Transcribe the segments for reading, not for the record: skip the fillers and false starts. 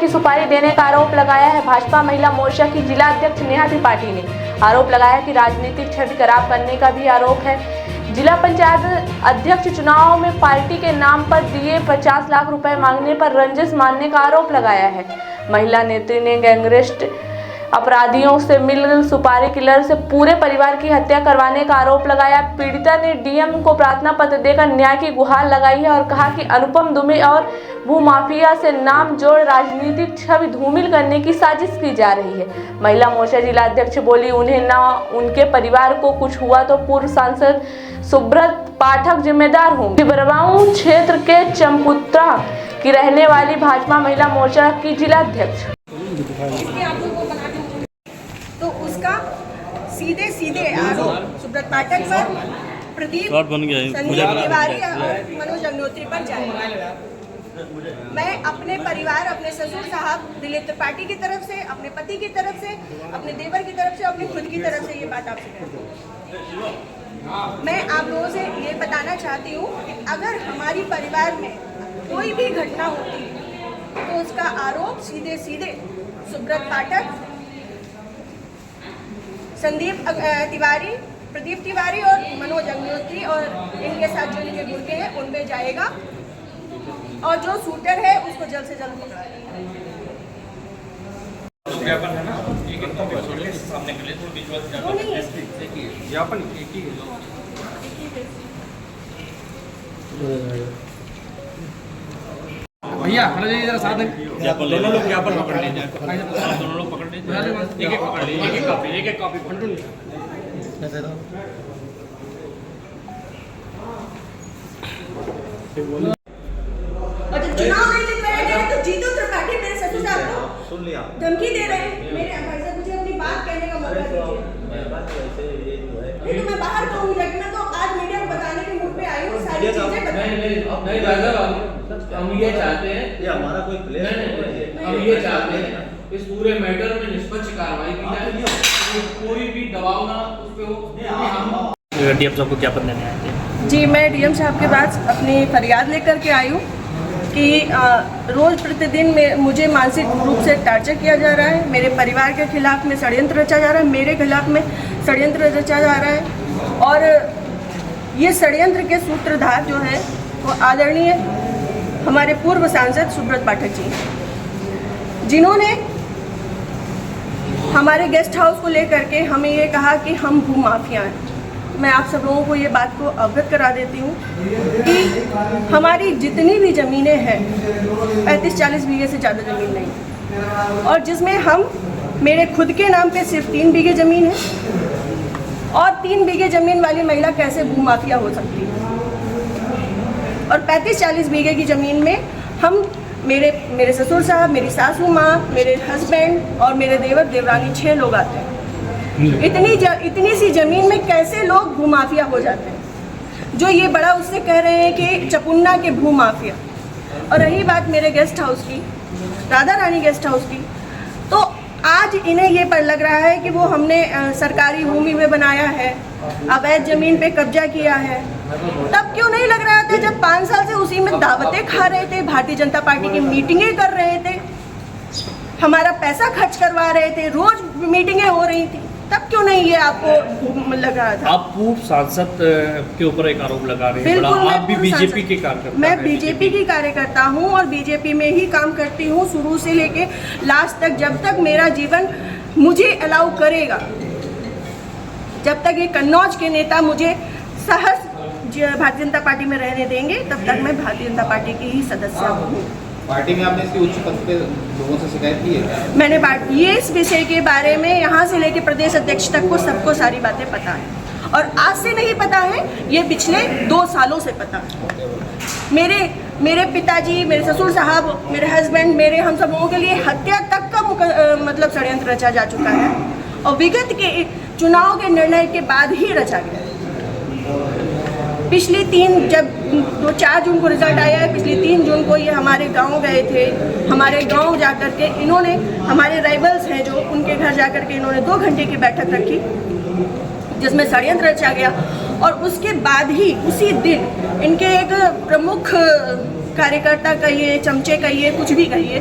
की सुपारी देने का आरोप लगाया है भाजपा महिला मोर्चा की जिला अध्यक्ष नेहा त्रिपाठी ने। आरोप लगाया कि राजनीतिक छवि खराब करने का भी आरोप है। जिला पंचायत अध्यक्ष चुनाव में पार्टी के नाम पर दिए 50 लाख रुपए मांगने पर रंजिश मानने का आरोप लगाया है। महिला नेत्री ने गैंगरेस्ट अपराधियों से मिलकर सुपारी किलर से पूरे परिवार की हत्या करवाने का आरोप लगाया। पीड़िता ने डीएम को प्रार्थना पत्र देकर न्याय की गुहार लगाई है और कहा कि अनुपम दुबे और भूमाफिया से नाम जोड़ राजनीतिक छवि धूमिल करने की साजिश की जा रही है। महिला मोर्चा जिला अध्यक्ष बोली, उन्हें न उनके परिवार को कुछ हुआ तो पूर्व सांसद सुब्रत पाठक जिम्मेदार होंगे। बरवाऊं क्षेत्र के चमपुत्रा की रहने वाली भाजपा महिला मोर्चा की जिला अध्यक्ष तो उसका सीधे सीधे आरोप सुब्रत पाठक पर, प्रदीप, संदीप तिवारी और मनोज अग्निहोत्री पर जाएगा। मैं अपने परिवार, अपने ससुर साहब दिलीप त्रिपाठी की तरफ से, अपने पति की तरफ से, अपने देवर की तरफ से, अपनी खुद की तरफ से ये बात आपसे कहती हूँ। मैं आप लोगों से ये बताना चाहती हूँ कि अगर हमारी परिवार में कोई भी घटना होती है तो उसका आरोप सीधे सीधे सुब्रत पाठक, संदीप तिवारी, प्रदीप तिवारी और मनोज अग्निहोत्री और इनके साथ जो इनके गुर्गे हैं उन पे जाएगा और जो शूटर है उसको जल्द से जल्द पकड़ा भैया जरा साथ में दोनों लोग ज्ञापन पकड़ लीजिए, दोनों लोग पकड़ लीजिए, एक एक पकड़ लीजिए, एक एक कॉपी पकड़ लीजिए। और जब चुनाव नहीं जीत रहे तो जीतू त्रिपाठी मेरे ससुर साहब को सुन लिया धमकी दे रहे हैं। मेरे भाई साहब मुझे अपनी बात कहने का मौका दीजिए। नहीं तो मैं बाहर कहूँगी, लेकिन मैं तो आज मीडिया को बताने के मूड पे आई हूँ, सारी चीजें नहीं भाई साहब, हम ये चाहते हैं, ये हमारा कोई प्लेस नहीं, हम ये चाहते हैं इस पूरे मैटर में निष्पक्ष कार्रवाई की जाए, कोई भी दबाव ना उस पे हो। डीएम साहब को ज्ञापन देने आए थे। जी, मैं डीएम साहब के पास अपनी फरियाद लेकर के आई हूँ कि रोज़ प्रतिदिन में मुझे मानसिक रूप से टार्चर किया जा रहा है। मेरे परिवार के खिलाफ में षड्यंत्र रचा जा रहा है, मेरे खिलाफ में षड्यंत्र रचा जा रहा है और ये षड्यंत्र के सूत्रधार जो है वो आदरणीय हमारे पूर्व सांसद सुब्रत पाठक जी, जिन्होंने हमारे गेस्ट हाउस को लेकर के हमें ये कहा कि हम भूमाफिया हैं। मैं आप सब लोगों को ये बात को अवगत करा देती हूँ कि हमारी जितनी भी ज़मीनें हैं 35-40 बीघे से ज़्यादा ज़मीन नहीं, और जिसमें हम मेरे खुद के नाम पे सिर्फ 3 बीघे ज़मीन है और 3 बीघे ज़मीन वाली महिला कैसे भूमाफिया हो सकती है। और 35-40 बीघे की ज़मीन में हम मेरे ससुर साहब, मेरी सासू माँ, मेरे हस्बैंड और मेरे देवर देवरानी 6 लोग आते हैं। इतनी सी ज़मीन में कैसे लोग भूमाफिया हो जाते हैं, जो ये बड़ा उससे कह रहे हैं कि चपुन्ना के भूमाफिया। और रही बात मेरे गेस्ट हाउस की, राधा रानी गेस्ट हाउस की, तो आज इन्हें ये पर लग रहा है कि वो हमने सरकारी भूमि में बनाया है, अवैध ज़मीन पे कब्जा किया है। तब क्यों नहीं लग रहा था जब 5 साल से उसी में दावतें खा रहे थे, भारतीय जनता पार्टी की मीटिंगें कर रहे थे, हमारा पैसा खर्च करवा रहे थे, रोज मीटिंगें हो रही थी, तब क्यों नहीं ये आपको लग रहा था? आप पूर्व सांसद के ऊपर एक आरोप लगा रहे हैं, आप भी बीजेपी के कार्यकर्ता। मैं बीजेपी की कार्यकर्ता हूं और बीजेपी में ही काम करती हूं शुरू से लेके लास्ट तक, जब तक मेरा जीवन मुझे अलाउ करेगा, जब तक ये कन्नौज के नेता मुझे सहज भारतीय जनता पार्टी में रहने देंगे, तब तक मैं भारतीय जनता पार्टी की ही सदस्य हूँ। पार्टी में आपने इसकी उच्च पद पे लोगों से शिकायत की है? मैंने ये इस विषय के बारे में यहाँ से लेके प्रदेश अध्यक्ष तक को सबको सारी बातें पता है, और आज से नहीं पता है, ये पिछले 2 सालों से पता है। मेरे पिताजी, मेरे ससुर साहब, मेरे हस्बैंड, मेरे हम सब लोगों के लिए हत्या तक का मतलब षड्यंत्र रचा जा चुका है, और विगत के चुनाव के निर्णय के बाद ही रचा गया। पिछली 4 जून को रिजल्ट आया है, पिछली 3 जून को ये हमारे गांव गए थे। हमारे गांव जाकर के इन्होंने, हमारे राइवल्स हैं जो, उनके घर जाकर के इन्होंने 2 घंटे की बैठक रखी जिसमें षड्यंत्र रचा गया, और उसके बाद ही उसी दिन इनके एक प्रमुख कार्यकर्ता कहिए, चमचे कहिए, कुछ भी कहिए,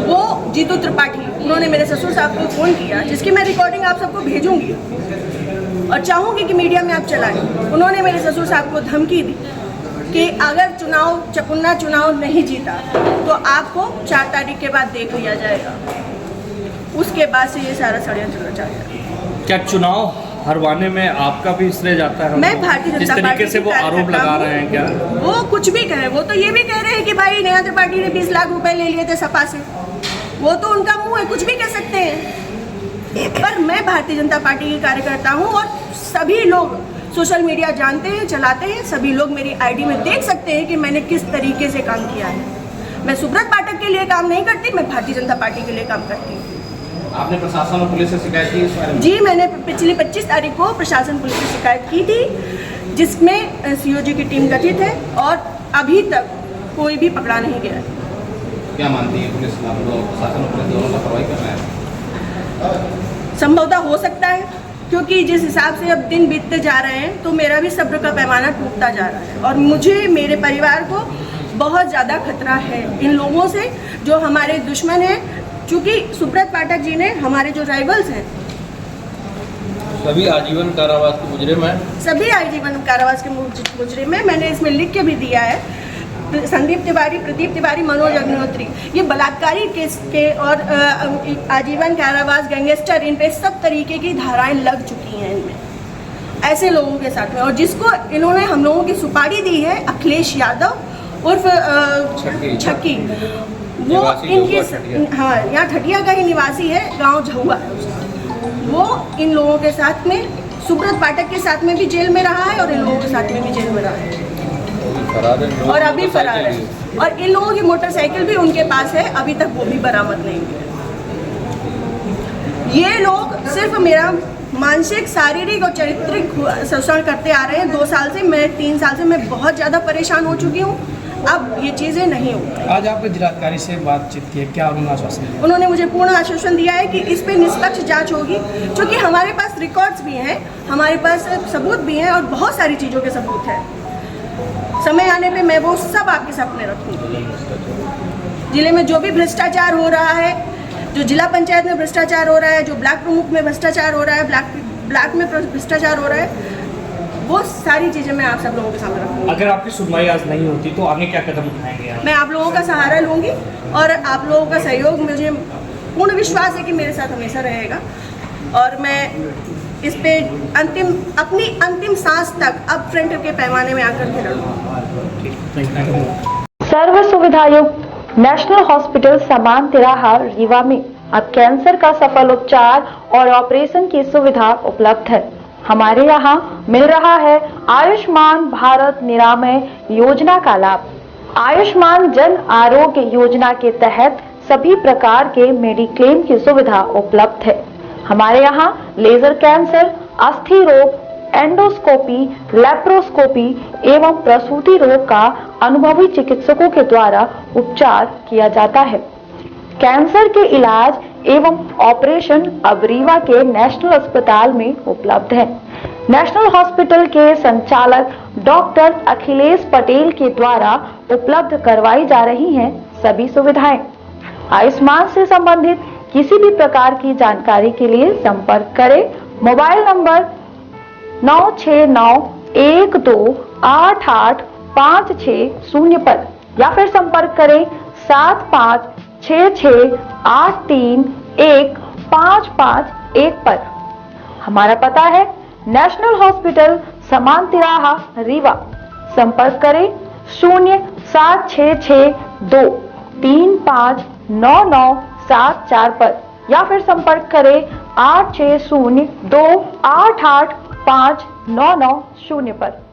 वो जीतू त्रिपाठी, उन्होंने मेरे ससुर साहब को फ़ोन किया, जिसकी मैं रिकॉर्डिंग आप सबको भेजूंगी और चाहूँगी कि मीडिया में आप चलाएं। उन्होंने मेरे ससुर साहब को धमकी दी कि अगर चपुन्ना चुनाव नहीं जीता तो आपको 4 तारीख के बाद देख लिया जाएगा। उसके बाद से ये सारा षड्यंत्र रचा गया। क्या चुनाव हरवाने में आपका भी श्रेय जाता है? मैं भारतीय जनता जिस पार्टी तरीके से वो की आरोप कार्यकर्ता लगा हूं। रहे हैं, क्या वो कुछ भी कहे, वो तो ये भी कह रहे हैं कि भाई नेहा त्रिपाठी ने 20 लाख रुपए ले लिए थे सपा से। वो तो उनका मुंह है, कुछ भी कह सकते हैं। पर मैं भारतीय जनता पार्टी की कार्यकर्ता हूँ और सभी लोग सोशल मीडिया जानते हैं, चलाते हैं, सभी लोग मेरी आईडी में देख सकते हैं कि मैंने किस तरीके से काम किया है। मैं सुब्रत पाठक के लिए काम नहीं करती, मैं भारतीय जनता पार्टी के लिए काम करती हूँ। आपने प्रशासन और पुलिस से शिकायत की इस बारे में? जी, मैंने पिछली 25 तारीख को प्रशासन पुलिस से शिकायत की थी, जिसमें सीओजी की टीम गठित है और अभी तक कोई भी पकड़ा नहीं गया है। क्या मानती है पुलिस, प्रशासन और पुलिस दोनों लापरवाही कर रहे हैं? संभवतः हो सकता है, क्योंकि जिस हिसाब से अब दिन बीतते जा रहे हैं तो मेरा भी सब्र का पैमाना टूटता जा रहा है और मुझे, मेरे परिवार को बहुत ज़्यादा खतरा है इन लोगों से जो हमारे दुश्मन हैं। चूँकि सुब्रत पाठक जी ने हमारे जो राइवल्स हैं, सभी आजीवन कारावास के मुजरिम हैं। सभी आजीवन कारावास के मुजरिम हैं। मैंने इसमें लिख के भी दिया है, संदीप तिवारी, प्रदीप तिवारी, मनोज अग्निहोत्री, ये बलात्कारी केस के और आजीवन कारावास, गैंगस्टर, इन पे सब तरीके की धाराएं लग चुकी हैं इनमें, ऐसे लोगों के साथ में। और जिसको इन्होंने हम लोगों की सुपारी दी है, अखिलेश यादव उर्फ छक्की, वो इनकी, हाँ, यहाँ ठटिया का ही निवासी है, गांव झहुआ है उसका। वो इन लोगों के साथ में, सुब्रत पाठक के साथ में भी जेल में रहा है और इन लोगों के साथ में भी जेल में रहा है और अभी फरार है। और इन लोगों की मोटरसाइकिल भी उनके पास है, अभी तक वो भी बरामद नहीं हुई है। ये लोग सिर्फ मेरा मानसिक, शारीरिक और चारित्रिक शोषण करते आ रहे हैं 2 साल से। मैं 3 साल से मैं बहुत ज़्यादा परेशान हो चुकी हूँ। अब ये चीज़ें नहीं होंगी। आज आपने जिलाधिकारी से बातचीत की है, क्या उन्होंने आश्वासन दिया? उन्होंने मुझे पूर्ण आश्वासन दिया है कि इस पे निष्पक्ष जांच होगी, क्योंकि हमारे पास रिकॉर्ड्स भी हैं, हमारे पास सबूत भी हैं और बहुत सारी चीज़ों के सबूत हैं। समय आने पे मैं वो सब आपके सामने रखूँगी। जिले में जो भी भ्रष्टाचार हो रहा है, जो जिला पंचायत में भ्रष्टाचार हो रहा है, जो ब्लॉक प्रमुख में भ्रष्टाचार हो रहा है, ब्लॉक में भ्रष्टाचार हो रहा है, वो सारी चीज़ें मैं आप सब लोगों के सामने रखूँगी। अगर आपकी सुनवाई आज नहीं होती तो आगे क्या कदम उठाएंगे आप? मैं आप लोगों का सहारा लूँगी और आप लोगों का सहयोग, मुझे पूर्ण विश्वास है कि मेरे साथ हमेशा रहेगा और मैं इस पे अपनी अंतिम सांस तक अब फ्रंट के पैमाने में आकर के लड़ूंगी। सर्व सुविधा युक्त नेशनल हॉस्पिटल समान तिराहा रीवा में अब कैंसर का सफल उपचार और ऑपरेशन की सुविधा उपलब्ध है। हमारे यहाँ मिल रहा है आयुष्मान भारत निरामय योजना का लाभ। आयुष्मान जन आरोग्य योजना के तहत सभी प्रकार के मेडिक्लेम की सुविधा उपलब्ध है। हमारे यहाँ लेजर कैंसर, अस्थि रोग, एंडोस्कोपी, लेप्रोस्कोपी एवं प्रसूति रोग का अनुभवी चिकित्सकों के द्वारा उपचार किया जाता है। कैंसर के इलाज एवं ऑपरेशन अब रीवा के नेशनल अस्पताल में उपलब्ध है। नेशनल हॉस्पिटल के संचालक डॉक्टर अखिलेश पटेल के द्वारा उपलब्ध करवाई जा रही हैं सभी सुविधाएं। आयुष्मान से संबंधित किसी भी प्रकार की जानकारी के लिए संपर्क करें मोबाइल नंबर 9691288560 पर या फिर संपर्क करें 7566831551 पर। हमारा पता है नेशनल हॉस्पिटल समान तिराहा रीवा। संपर्क करें 07662359974 पर या फिर संपर्क करें 8602885990 पर।